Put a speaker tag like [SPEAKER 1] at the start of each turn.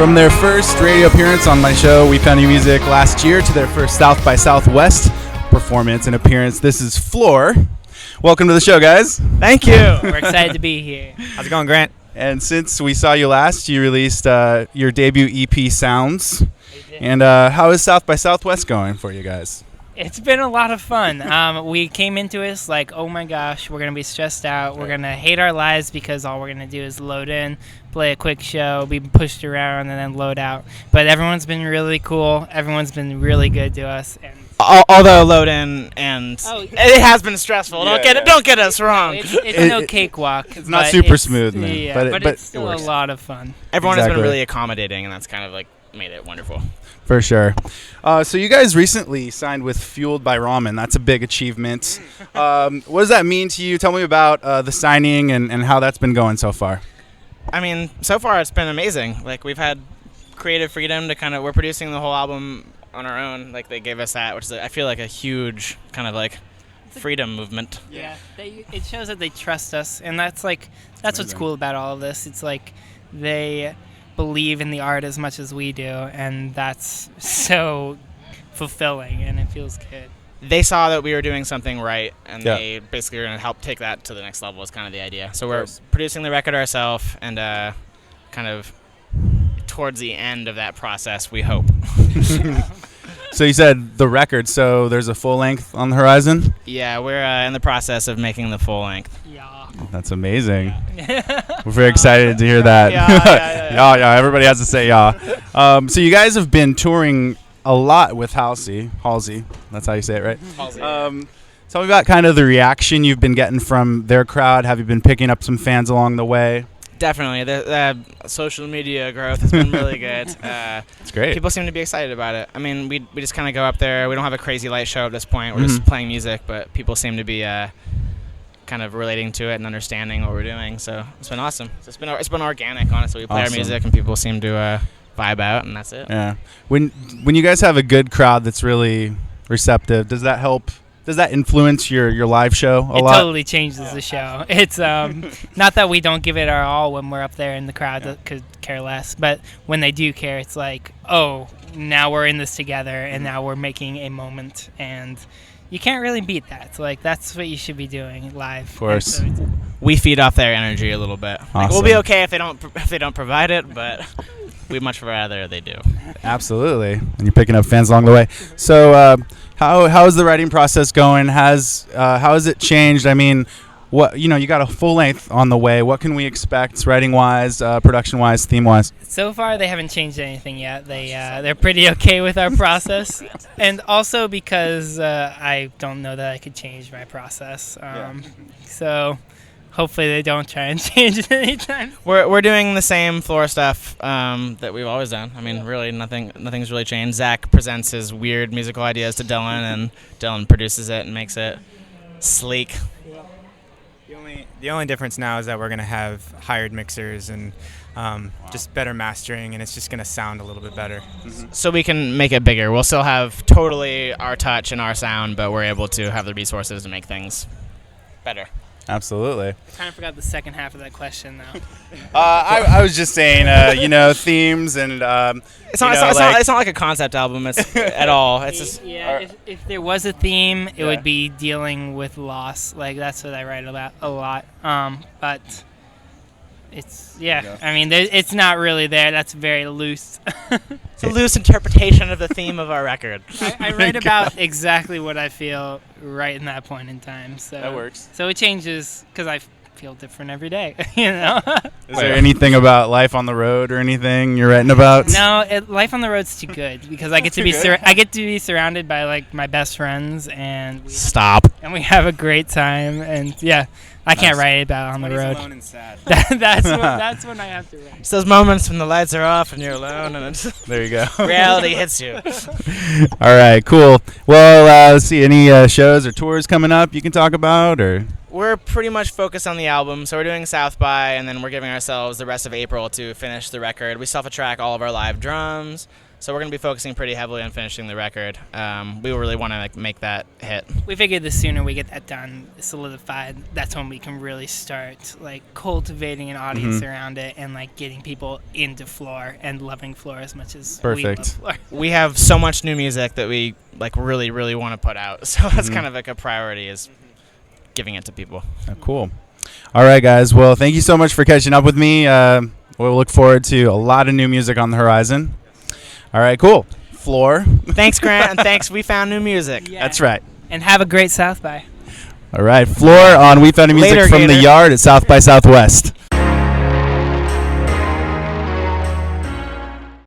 [SPEAKER 1] From their first radio appearance on my show, We Found New Music, last year, to their first South by Southwest performance and appearance, this is Flor. Welcome to the show, guys.
[SPEAKER 2] Thank you.
[SPEAKER 3] We're excited to be here.
[SPEAKER 2] How's it going, Grant?
[SPEAKER 1] And since we saw you last, you released your debut EP, Sounds. And how is South by Southwest going for you guys?
[SPEAKER 3] It's been a lot of fun. We came into it like, oh my gosh, we're going to be stressed out. We're going to hate our lives because all we're going to do is load in, play a quick show, be pushed around, and then load out. But everyone's been really cool. Everyone's been really good to us. And
[SPEAKER 2] although load in and it has been stressful. Don't get us wrong.
[SPEAKER 3] It's no cakewalk.
[SPEAKER 1] It's not super smooth, man.
[SPEAKER 3] Yeah, but it's still
[SPEAKER 1] it
[SPEAKER 3] a lot of fun.
[SPEAKER 2] Everyone has been really accommodating, and that's kind of like made it wonderful.
[SPEAKER 1] For sure. So you guys recently signed with Fueled by Ramen. That's a big achievement. What does that mean to you? Tell me about the signing and how that's been going so far.
[SPEAKER 2] I mean, so far it's been amazing. Like, we've had creative freedom to we're producing the whole album on our own. Like, they gave us that, which is, I feel like, a huge kind of like freedom movement.
[SPEAKER 3] Yeah, it shows that they trust us, and that's what's cool about all of this. It's like they believe in the art as much as we do, and that's so fulfilling, and it feels good.
[SPEAKER 2] They saw that we were doing something right, and they basically are going to help take that to the next level is kind of the idea. So we're producing the record ourselves, and kind of towards the end of that process, we hope.
[SPEAKER 1] So you said the record, so there's a full length on the horizon?
[SPEAKER 2] Yeah, we're in the process of making the full length.
[SPEAKER 3] Yeah.
[SPEAKER 1] That's amazing. We're very excited to hear that.
[SPEAKER 2] Yeah.
[SPEAKER 1] Everybody has to say yeah. So you guys have been touring a lot with Halsey. That's how you say it, right?
[SPEAKER 2] Halsey.
[SPEAKER 1] Tell me about kind of the reaction you've been getting from their crowd. Have you been picking up some fans along the way?
[SPEAKER 2] Definitely. The social media growth has been really good.
[SPEAKER 1] It's great.
[SPEAKER 2] People seem to be excited about it. I mean, we just kind of go up there. We don't have a crazy light show at this point. We're just playing music, but people seem to be kind of relating to it and understanding what we're doing. So it's been awesome. So it's been organic, honestly. We play our music and people seem to vibe out, and that's it.
[SPEAKER 1] Yeah. When you guys have a good crowd that's really receptive, does that help? Does that influence your live show a lot?
[SPEAKER 3] It totally changes the show. It's not that we don't give it our all when we're up there in the crowd that could care less, but when they do care, it's like, oh, now we're in this together, and now we're making a moment, and you can't really beat that. It's like, that's what you should be doing live.
[SPEAKER 1] Of course.
[SPEAKER 3] So
[SPEAKER 2] we feed off their energy a little bit.
[SPEAKER 1] Awesome.
[SPEAKER 2] Like, we'll be okay if they don't provide it, but we'd much rather they do.
[SPEAKER 1] Absolutely. And you're picking up fans along the way. So how is the writing process going? How has it changed? I mean, you got a full length on the way. What can we expect writing wise, production wise, theme wise?
[SPEAKER 3] So far, they haven't changed anything yet. They're pretty okay with our process, and also because I don't know that I could change my process. So hopefully they don't try and change it anytime.
[SPEAKER 2] We're doing the same Flor stuff that we've always done. I mean, really nothing's really changed. Zach presents his weird musical ideas to Dylan, and Dylan produces it and makes it sleek.
[SPEAKER 4] The only difference now is that we're going to have hired mixers and just better mastering, and it's just going to sound a little bit better.
[SPEAKER 2] So we can make it bigger. We'll still have totally our touch and our sound, but we're able to have the resources to make things better.
[SPEAKER 1] Absolutely.
[SPEAKER 3] I kind of forgot the second half of that question, though.
[SPEAKER 1] I was just saying, themes and
[SPEAKER 2] it's not like a concept album. It's at all. It's just
[SPEAKER 3] if there was a theme, it would be dealing with loss. Like, that's what I write about a lot. But it's I mean, it's not really there. That's very loose.
[SPEAKER 2] It's a loose interpretation of the theme of our record.
[SPEAKER 3] I write about exactly what I feel right in that point in time. So
[SPEAKER 1] that works.
[SPEAKER 3] So it changes because I feel different every day. You know.
[SPEAKER 1] Is there anything about life on the road or anything you're writing about?
[SPEAKER 3] No, life on the road's too good because I get to be surrounded by like my best friends, and we have a great time, and I can't write about on the road.
[SPEAKER 4] Alone and sad.
[SPEAKER 3] That's when I have to write.
[SPEAKER 2] It's those moments when the lights are off and you're alone, and
[SPEAKER 1] there you go.
[SPEAKER 2] Reality hits you.
[SPEAKER 1] All right, cool. Well, let's see. Any shows or tours coming up you can talk about, or?
[SPEAKER 2] We're pretty much focused on the album, so we're doing South by, and then we're giving ourselves the rest of April to finish the record. We still have to track all of our live drums, So we're going to be focusing pretty heavily on finishing the record. We really want to make that hit.
[SPEAKER 3] We figured the sooner we get that done, solidified, that's when we can really start like cultivating an audience around it and like getting people into Flor and loving Flor as much as we love Flor.
[SPEAKER 2] We have so much new music that we like really want to put out. So that's kind of like a priority, is giving it to people.
[SPEAKER 1] Oh, cool. All right, guys. Well, thank you so much for catching up with me. We'll look forward to a lot of new music on the horizon. All right, cool. Flor.
[SPEAKER 2] Thanks, Grant, and thanks. We found new music.
[SPEAKER 3] Yeah.
[SPEAKER 1] That's right.
[SPEAKER 3] And have a great South by.
[SPEAKER 1] All right, Flor on We Found New Music
[SPEAKER 2] Later,
[SPEAKER 1] from the
[SPEAKER 2] Gator.
[SPEAKER 1] Yard at South by Southwest.